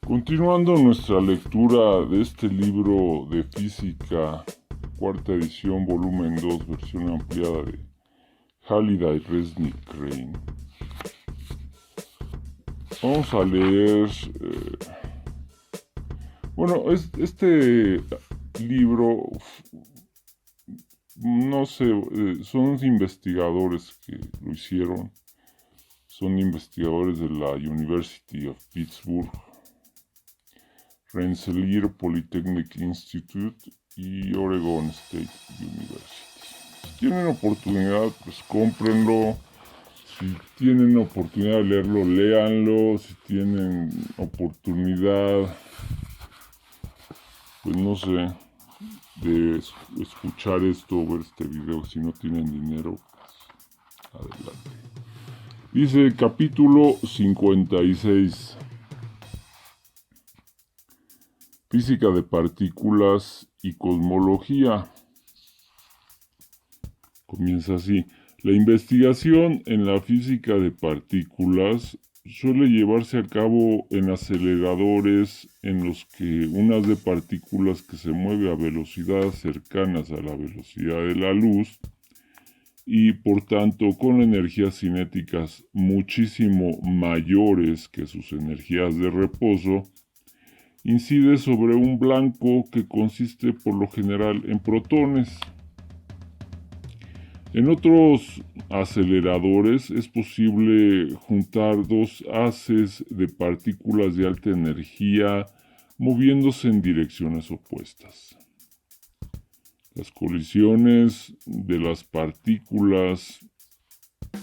Continuando nuestra lectura de este libro de física, cuarta edición, volumen 2, versión ampliada de Halliday Resnick Crane. Vamos a leer, este libro, no sé, son investigadores que lo hicieron, son investigadores de la University of Pittsburgh, Rensselaer Polytechnic Institute y Oregon State University. Si tienen oportunidad, pues cómprenlo. Si tienen oportunidad de leerlo, léanlo. Si tienen oportunidad, pues no sé, de escuchar esto o ver este video, si no tienen dinero, pues adelante. Dice capítulo 56. Física de partículas y cosmología. Comienza así. La investigación en la física de partículas suele llevarse a cabo en aceleradores en los que un haz de partículas que se mueve a velocidades cercanas a la velocidad de la luz y por tanto con energías cinéticas muchísimo mayores que sus energías de reposo, incide sobre un blanco que consiste por lo general en protones. En otros aceleradores es posible juntar dos haces de partículas de alta energía moviéndose en direcciones opuestas. Las colisiones de las partículas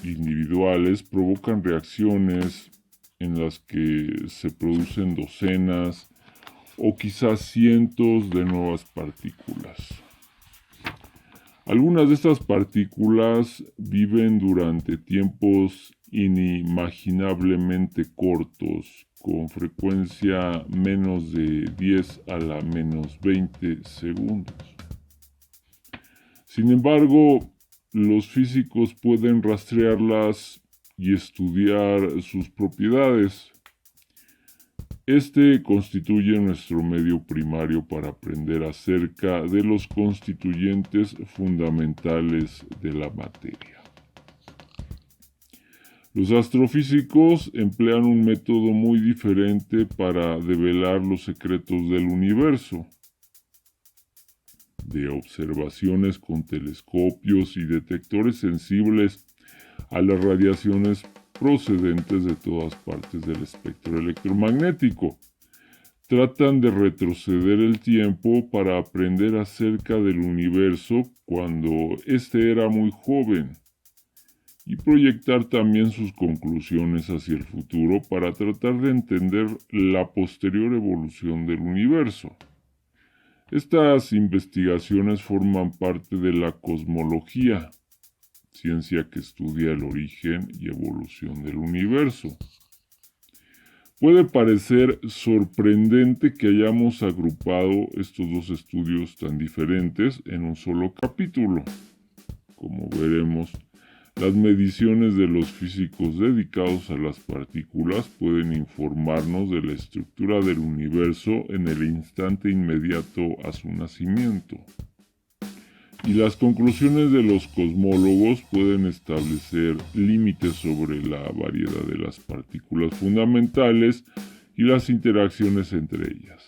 individuales provocan reacciones en las que se producen docenas o quizás cientos de nuevas partículas. Algunas de estas partículas viven durante tiempos inimaginablemente cortos, con frecuencia menos de 10 a la menos 20 segundos. Sin embargo, los físicos pueden rastrearlas y estudiar sus propiedades. Este constituye nuestro medio primario para aprender acerca de los constituyentes fundamentales de la materia. Los astrofísicos emplean un método muy diferente para develar los secretos del universo. De observaciones con telescopios y detectores sensibles a las radiaciones procedentes de todas partes del espectro electromagnético. Tratan de retroceder el tiempo para aprender acerca del universo cuando éste era muy joven y proyectar también sus conclusiones hacia el futuro para tratar de entender la posterior evolución del universo. Estas investigaciones forman parte de la cosmología, ciencia que estudia el origen y evolución del universo. Puede parecer sorprendente que hayamos agrupado estos dos estudios tan diferentes en un solo capítulo. Como veremos, las mediciones de los físicos dedicados a las partículas pueden informarnos de la estructura del universo en el instante inmediato a su nacimiento. Y las conclusiones de los cosmólogos pueden establecer límites sobre la variedad de las partículas fundamentales y las interacciones entre ellas.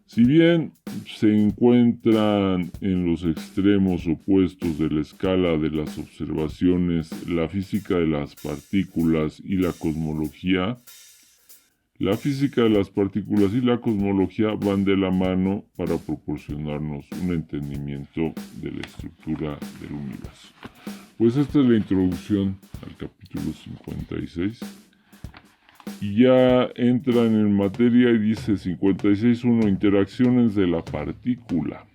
Si bien se encuentran en los extremos opuestos de la escala de las observaciones la física de las partículas y la cosmología, la física de las partículas y la cosmología van de la mano para proporcionarnos un entendimiento de la estructura del universo. Pues esta es la introducción al capítulo 56. Y ya entran en materia y dice 56.1 interacciones de la partícula.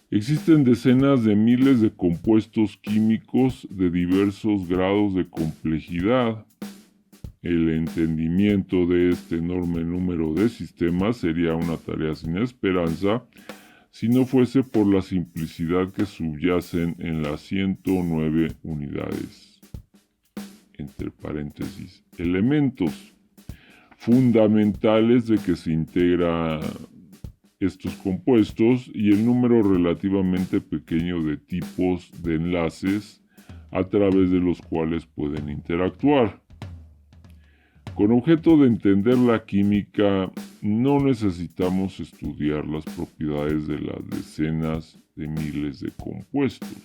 Existen decenas de miles de compuestos químicos de diversos grados de complejidad. El entendimiento de este enorme número de sistemas sería una tarea sin esperanza si no fuese por la simplicidad que subyacen en las 109 unidades entre paréntesis, elementos fundamentales de que se integran estos compuestos y el número relativamente pequeño de tipos de enlaces a través de los cuales pueden interactuar. Con objeto de entender la química, no necesitamos estudiar las propiedades de las decenas de miles de compuestos,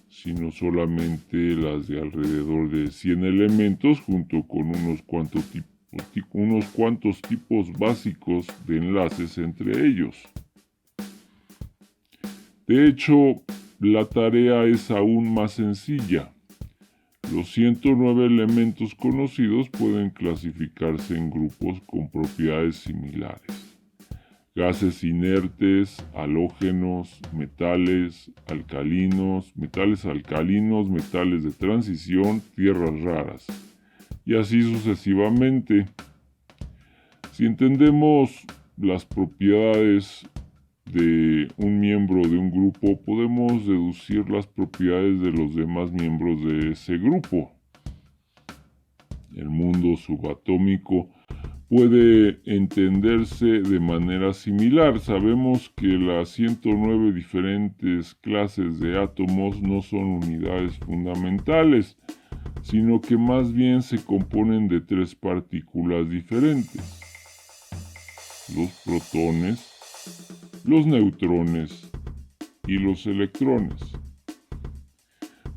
sino solamente las de alrededor de 100 elementos junto con unos cuantos tipos básicos de enlaces entre ellos. De hecho, la tarea es aún más sencilla. Los 109 elementos conocidos pueden clasificarse en grupos con propiedades similares: gases inertes, halógenos, metales alcalinos, metales de transición, tierras raras, y así sucesivamente. Si entendemos las propiedades de un miembro de un grupo, podemos deducir las propiedades de los demás miembros de ese grupo. El mundo subatómico puede entenderse de manera similar. Sabemos que las 109 diferentes clases de átomos no son unidades fundamentales, sino que más bien se componen de 3 partículas diferentes: los protones, los neutrones y los electrones.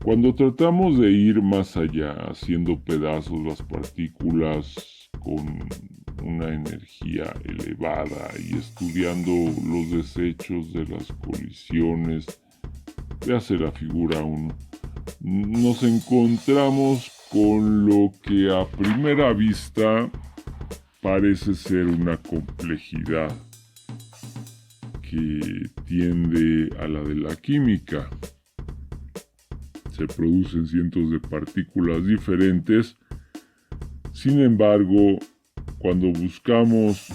Cuando tratamos de ir más allá, haciendo pedazos las partículas con una energía elevada y estudiando los desechos de las colisiones, véase la figura 1, nos encontramos con lo que a primera vista parece ser una complejidad que tiende a la de la química. Se producen cientos de partículas diferentes. Sin embargo, cuando buscamos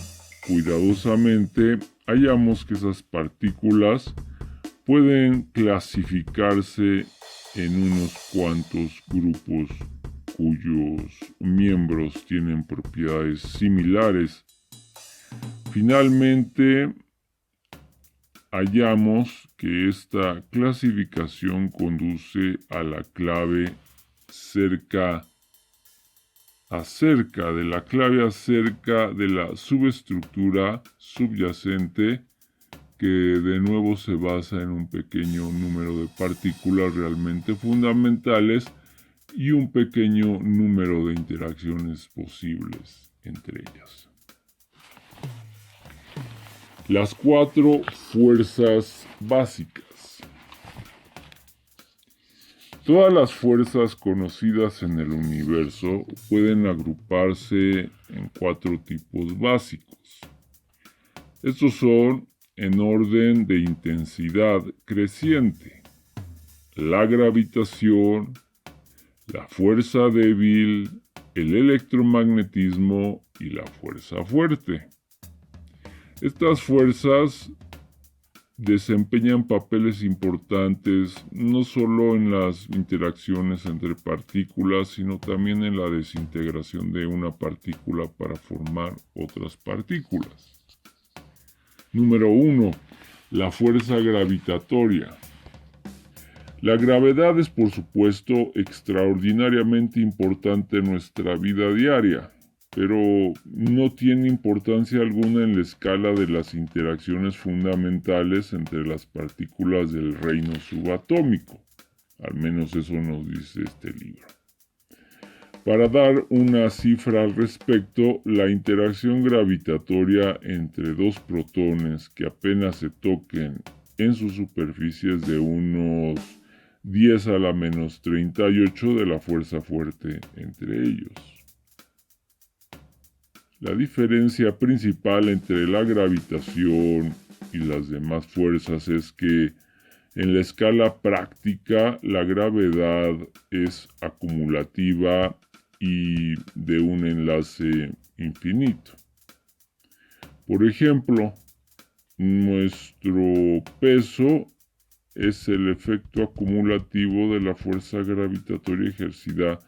cuidadosamente, hallamos que esas partículas pueden clasificarse en unos cuantos grupos cuyos miembros tienen propiedades similares. Finalmente, hallamos que esta clasificación conduce a la clave acerca de la subestructura subyacente, que de nuevo se basa en un pequeño número de partículas realmente fundamentales y un pequeño número de interacciones posibles entre ellas. Las 4 fuerzas básicas. Todas las fuerzas conocidas en el universo pueden agruparse en 4 tipos básicos. Estos son en orden de intensidad creciente: la gravitación, la fuerza débil, el electromagnetismo y la fuerza fuerte. Estas fuerzas desempeñan papeles importantes no solo en las interacciones entre partículas, sino también en la desintegración de una partícula para formar otras partículas. Número 1. La fuerza gravitatoria. La gravedad es, por supuesto, extraordinariamente importante en nuestra vida diaria, pero no tiene importancia alguna en la escala de las interacciones fundamentales entre las partículas del reino subatómico. Al menos eso nos dice este libro. Para dar una cifra al respecto, la interacción gravitatoria entre 2 protones que apenas se toquen en sus superficies de unos 10 a la menos 38 de la fuerza fuerte entre ellos. La diferencia principal entre la gravitación y las demás fuerzas es que en la escala práctica la gravedad es acumulativa y de un enlace infinito. Por ejemplo, nuestro peso es el efecto acumulativo de la fuerza gravitatoria ejercida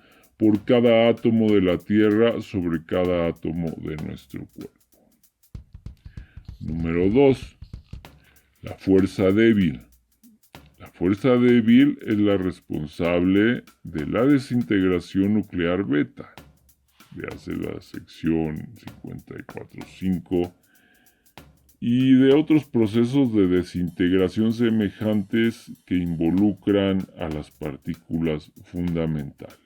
por cada átomo de la Tierra sobre cada átomo de nuestro cuerpo. Número 2. La fuerza débil. La fuerza débil es la responsable de la desintegración nuclear beta. Véase la sección 54.5 y de otros procesos de desintegración semejantes que involucran a las partículas fundamentales.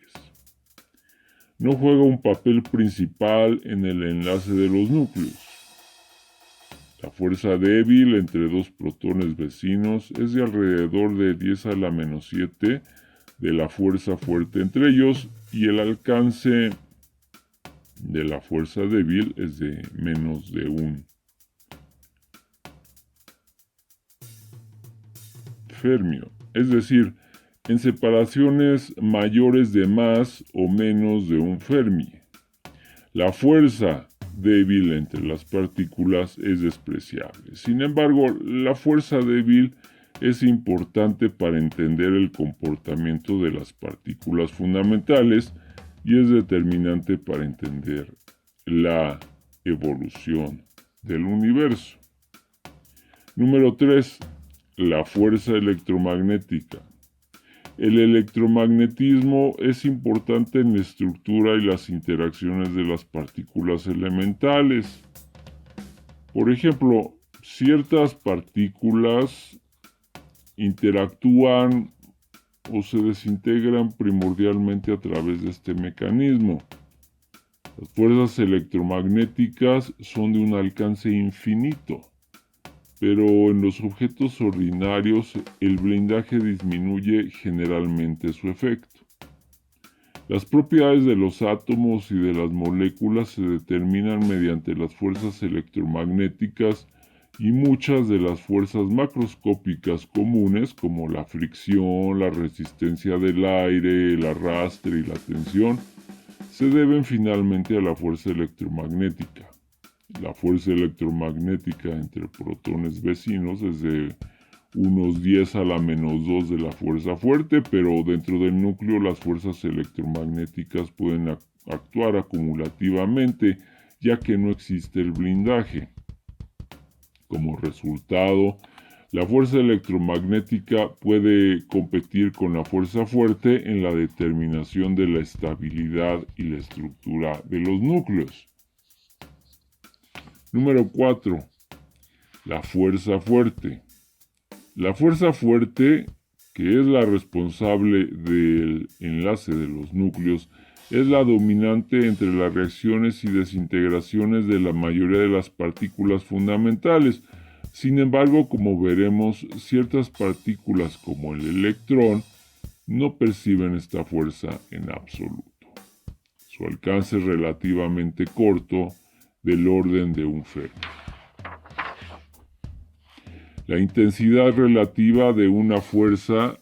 No juega un papel principal en el enlace de los núcleos. La fuerza débil entre dos protones vecinos es de alrededor de 10 a la menos 7 de la fuerza fuerte entre ellos y el alcance de la fuerza débil es de menos de 1 fermio, es decir, en separaciones mayores de más o menos de 1 fermi. La fuerza débil entre las partículas es despreciable. Sin embargo, la fuerza débil es importante para entender el comportamiento de las partículas fundamentales y es determinante para entender la evolución del universo. Número 3. La fuerza electromagnética. El electromagnetismo es importante en la estructura y las interacciones de las partículas elementales. Por ejemplo, ciertas partículas interactúan o se desintegran primordialmente a través de este mecanismo. Las fuerzas electromagnéticas son de un alcance infinito, pero en los objetos ordinarios el blindaje disminuye generalmente su efecto. Las propiedades de los átomos y de las moléculas se determinan mediante las fuerzas electromagnéticas y muchas de las fuerzas macroscópicas comunes como la fricción, la resistencia del aire, el arrastre y la tensión se deben finalmente a la fuerza electromagnética. La fuerza electromagnética entre protones vecinos es de unos 10 a la menos 2 de la fuerza fuerte, pero dentro del núcleo las fuerzas electromagnéticas pueden actuar acumulativamente, ya que no existe el blindaje. Como resultado, la fuerza electromagnética puede competir con la fuerza fuerte en la determinación de la estabilidad y la estructura de los núcleos. Número 4. La fuerza fuerte. La fuerza fuerte, que es la responsable del enlace de los núcleos, es la dominante entre las reacciones y desintegraciones de la mayoría de las partículas fundamentales. Sin embargo, como veremos, ciertas partículas como el electrón no perciben esta fuerza en absoluto. Su alcance es relativamente corto, del orden de 1 fermi. La intensidad relativa de una fuerza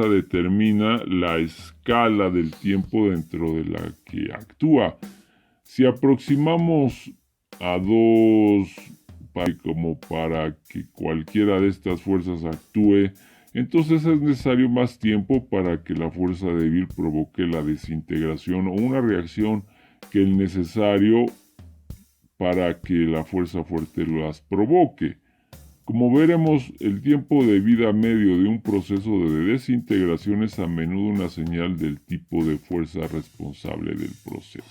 determina la escala del tiempo dentro de la que actúa. Si aproximamos a 2 como para que cualquiera de estas fuerzas actúe, entonces es necesario más tiempo para que la fuerza débil provoque la desintegración o una reacción que el necesario para que la fuerza fuerte las provoque. Como veremos, el tiempo de vida medio de un proceso de desintegración es a menudo una señal del tipo de fuerza responsable del proceso,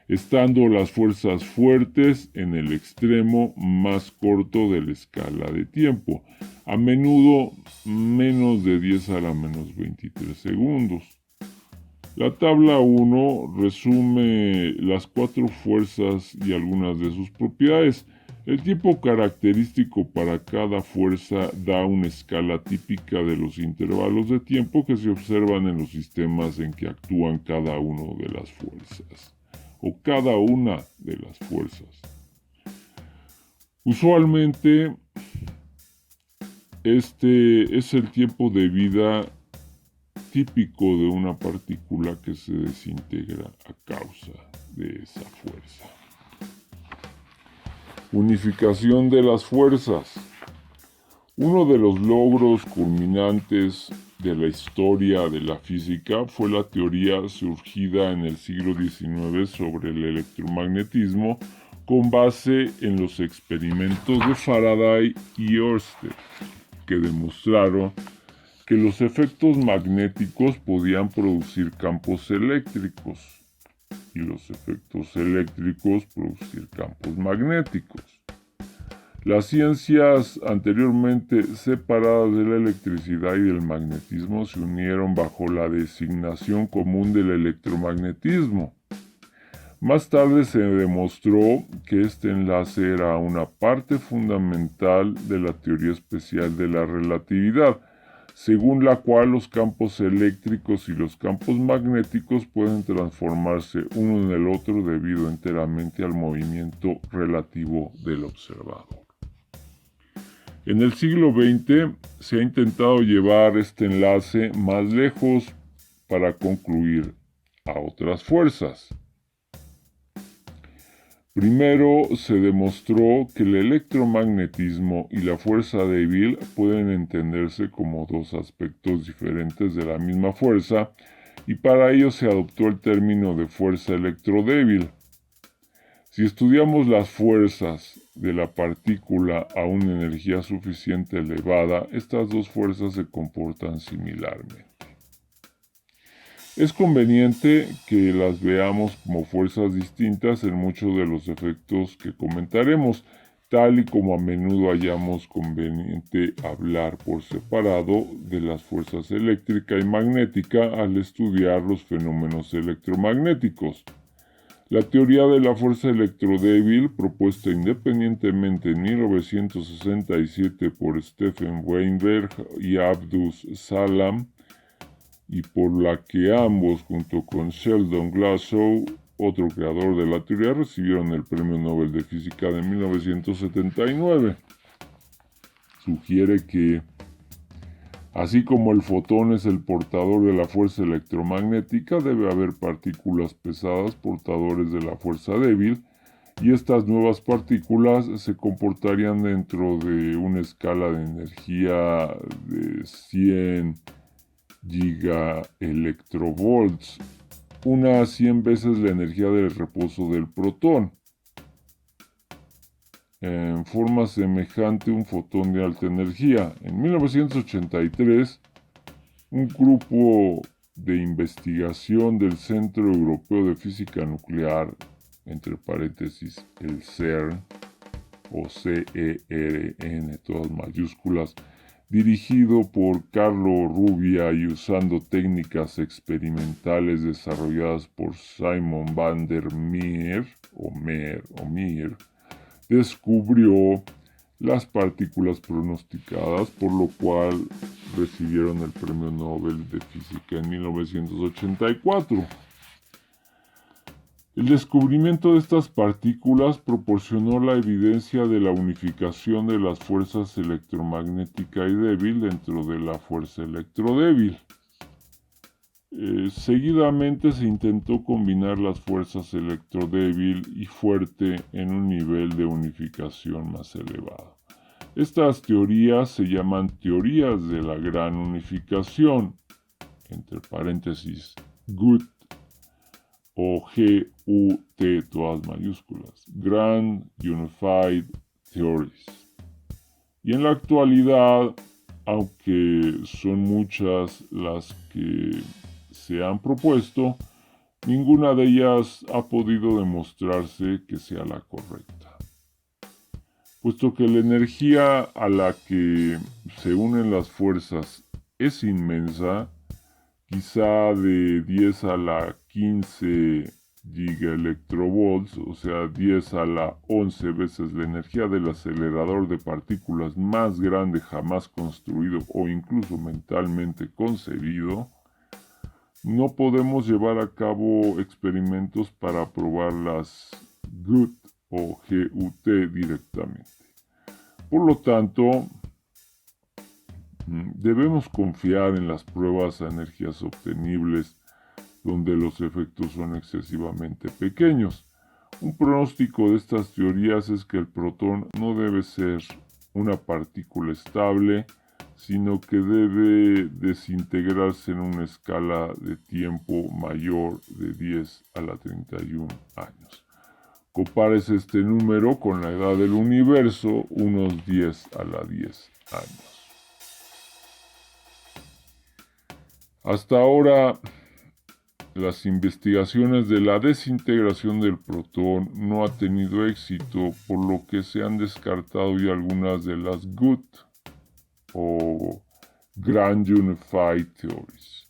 estando las fuerzas fuertes en el extremo más corto de la escala de tiempo, a menudo menos de 10 a la menos 23 segundos. La tabla 1 resume las 4 fuerzas y algunas de sus propiedades. El tiempo característico para cada fuerza da una escala típica de los intervalos de tiempo que se observan en los sistemas en que actúan cada una de las fuerzas, o cada una de las fuerzas. Usualmente, este es el tiempo de vida típico de una partícula que se desintegra a causa de esa fuerza. Unificación de las fuerzas. Uno de los logros culminantes de la historia de la física fue la teoría surgida en el siglo XIX sobre el electromagnetismo con base en los experimentos de Faraday y Ørsted, que demostraron que los efectos magnéticos podían producir campos eléctricos y los efectos eléctricos producir campos magnéticos. Las ciencias anteriormente separadas de la electricidad y del magnetismo se unieron bajo la designación común del electromagnetismo. Más tarde se demostró que este enlace era una parte fundamental de la teoría especial de la relatividad, según la cual los campos eléctricos y los campos magnéticos pueden transformarse uno en el otro debido enteramente al movimiento relativo del observador. En el siglo XX se ha intentado llevar este enlace más lejos para concluir a otras fuerzas. Primero se demostró que el electromagnetismo y la fuerza débil pueden entenderse como dos aspectos diferentes de la misma fuerza y para ello se adoptó el término de fuerza electrodébil. Si estudiamos las fuerzas de la partícula a una energía suficiente elevada, estas dos fuerzas se comportan similarmente. Es conveniente que las veamos como fuerzas distintas en muchos de los efectos que comentaremos, tal y como a menudo hallamos conveniente hablar por separado de las fuerzas eléctrica y magnética al estudiar los fenómenos electromagnéticos. La teoría de la fuerza electrodébil, propuesta independientemente en 1967 por Stephen Weinberg y Abdus Salam, y por la que ambos, junto con Sheldon Glashow, otro creador de la teoría, recibieron el Premio Nobel de Física de 1979. Sugiere que, así como el fotón es el portador de la fuerza electromagnética, debe haber partículas pesadas portadores de la fuerza débil, y estas nuevas partículas se comportarían dentro de una escala de energía de 100 gigaelectrovolts, unas 100 veces la energía de reposo del protón. En forma semejante a un fotón de alta energía. En 1983, un grupo de investigación del Centro Europeo de Física Nuclear, entre paréntesis el CERN, o CERN, todas mayúsculas, dirigido por Carlo Rubbia y usando técnicas experimentales desarrolladas por Simon van der Meer, descubrió las partículas pronosticadas, por lo cual recibieron el Premio Nobel de Física en 1984. El descubrimiento de estas partículas proporcionó la evidencia de la unificación de las fuerzas electromagnética y débil dentro de la fuerza electrodébil. Seguidamente se intentó combinar las fuerzas electrodébil y fuerte en un nivel de unificación más elevado. Estas teorías se llaman teorías de la gran unificación, entre paréntesis, GUT, o GUT, todas mayúsculas, Grand Unified Theories. Y en la actualidad, aunque son muchas las que se han propuesto, ninguna de ellas ha podido demostrarse que sea la correcta. Puesto que la energía a la que se unen las fuerzas es inmensa, quizá de 10 a la 15 gigaelectrovolts, o sea, 10 a la 11 veces la energía del acelerador de partículas más grande jamás construido o incluso mentalmente concebido, no podemos llevar a cabo experimentos para probar las GUT o GUT directamente. Por lo tanto, debemos confiar en las pruebas a energías obtenibles donde los efectos son excesivamente pequeños. Un pronóstico de estas teorías es que el protón no debe ser una partícula estable, sino que debe desintegrarse en una escala de tiempo mayor de 10 a la 31 años. Compares este número con la edad del universo, unos 10 a la 10 años. Hasta ahora, las investigaciones de la desintegración del protón no han tenido éxito, por lo que se han descartado ya algunas de las GUT o Grand Unified Theories.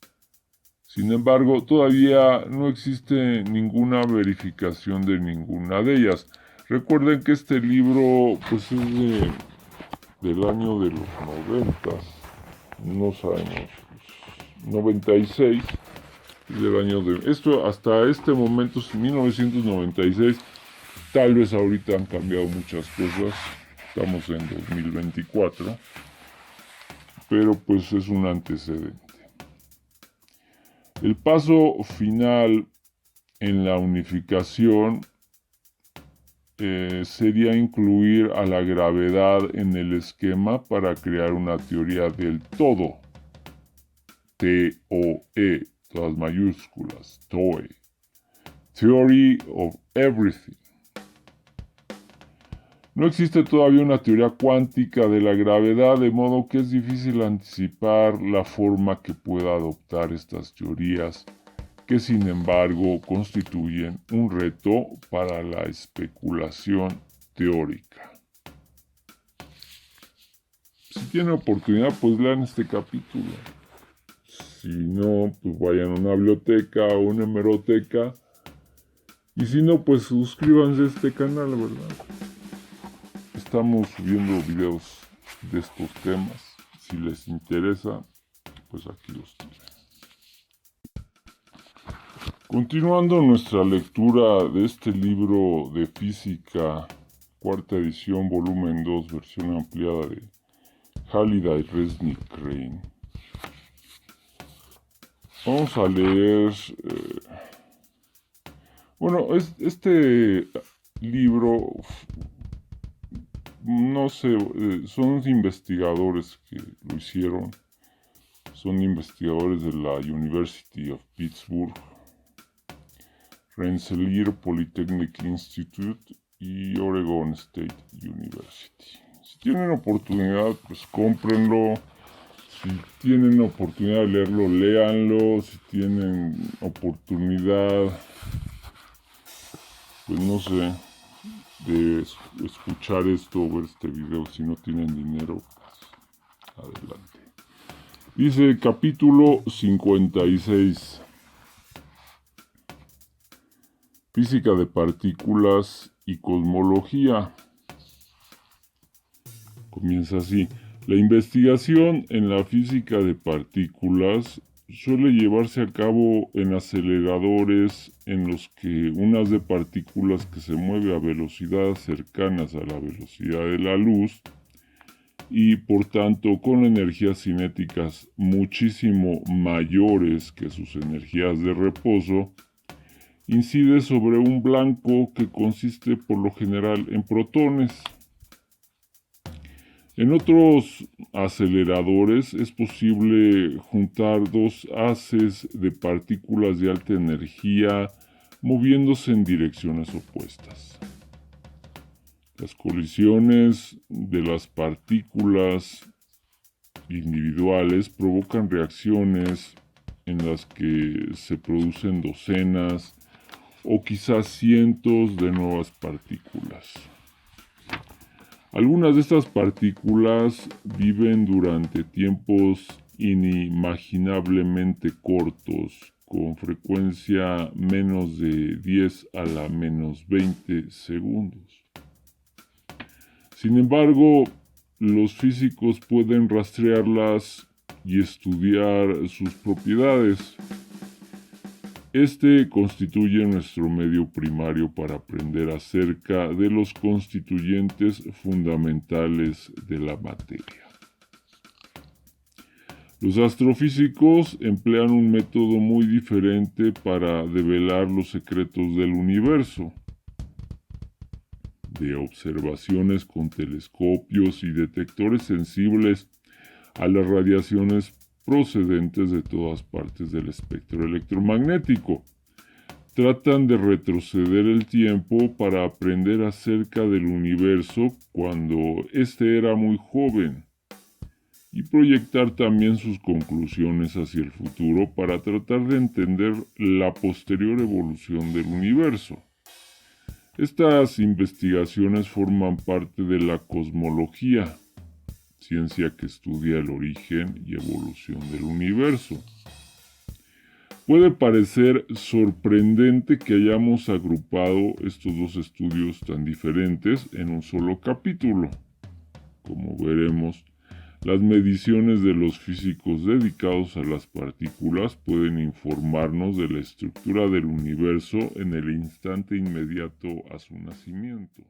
Sin embargo, todavía no existe ninguna verificación de ninguna de ellas. Recuerden que este libro pues, es del año de los 90, no sabemos, 96, del año de... Esto hasta este momento, 1996, tal vez ahorita han cambiado muchas cosas, estamos en 2024, pero pues es un antecedente. El paso final en la unificación sería incluir a la gravedad en el esquema para crear una teoría del todo. TOE, todas mayúsculas, TOE. Theory of Everything. No existe todavía una teoría cuántica de la gravedad, de modo que es difícil anticipar la forma que pueda adoptar estas teorías, que sin embargo constituyen un reto para la especulación teórica. Si tienen oportunidad, pues lean este capítulo. Si no, pues vayan a una biblioteca o una hemeroteca. Y si no, pues suscríbanse a este canal, ¿verdad? Estamos subiendo videos de estos temas. Si les interesa, pues aquí los tienen. Continuando nuestra lectura de este libro de física, cuarta edición, volumen 2, versión ampliada de Halliday Resnick Crane. Vamos a leer... este libro... No sé, son investigadores que lo hicieron. Son investigadores de la University of Pittsburgh, Rensselaer Polytechnic Institute y Oregon State University. Si tienen oportunidad, pues cómprenlo. Si tienen oportunidad de leerlo, léanlo. Si tienen oportunidad, pues no sé, de escuchar esto o ver este video, si no tienen dinero, pues adelante. Dice capítulo 56. Física de partículas y cosmología. Comienza así. La investigación en la física de partículas suele llevarse a cabo en aceleradores en los que unas de partículas que se mueven a velocidades cercanas a la velocidad de la luz y por tanto con energías cinéticas muchísimo mayores que sus energías de reposo, incide sobre un blanco que consiste por lo general en protones. En otros aceleradores es posible juntar dos haces de partículas de alta energía moviéndose en direcciones opuestas. Las colisiones de las partículas individuales provocan reacciones en las que se producen docenas o quizás cientos de nuevas partículas. Algunas de estas partículas viven durante tiempos inimaginablemente cortos, con frecuencia menos de 10 a la menos 20 segundos. Sin embargo, los físicos pueden rastrearlas y estudiar sus propiedades. Este constituye nuestro medio primario para aprender acerca de los constituyentes fundamentales de la materia. Los astrofísicos emplean un método muy diferente para develar los secretos del universo. de observaciones con telescopios y detectores sensibles a las radiaciones procedentes de todas partes del espectro electromagnético. Tratan de retroceder el tiempo para aprender acerca del universo cuando éste era muy joven y proyectar también sus conclusiones hacia el futuro para tratar de entender la posterior evolución del universo. Estas investigaciones forman parte de la cosmología, ciencia que estudia el origen y evolución del universo. Puede parecer sorprendente que hayamos agrupado estos dos estudios tan diferentes en un solo capítulo. Como veremos, las mediciones de los físicos dedicados a las partículas pueden informarnos de la estructura del universo en el instante inmediato a su nacimiento.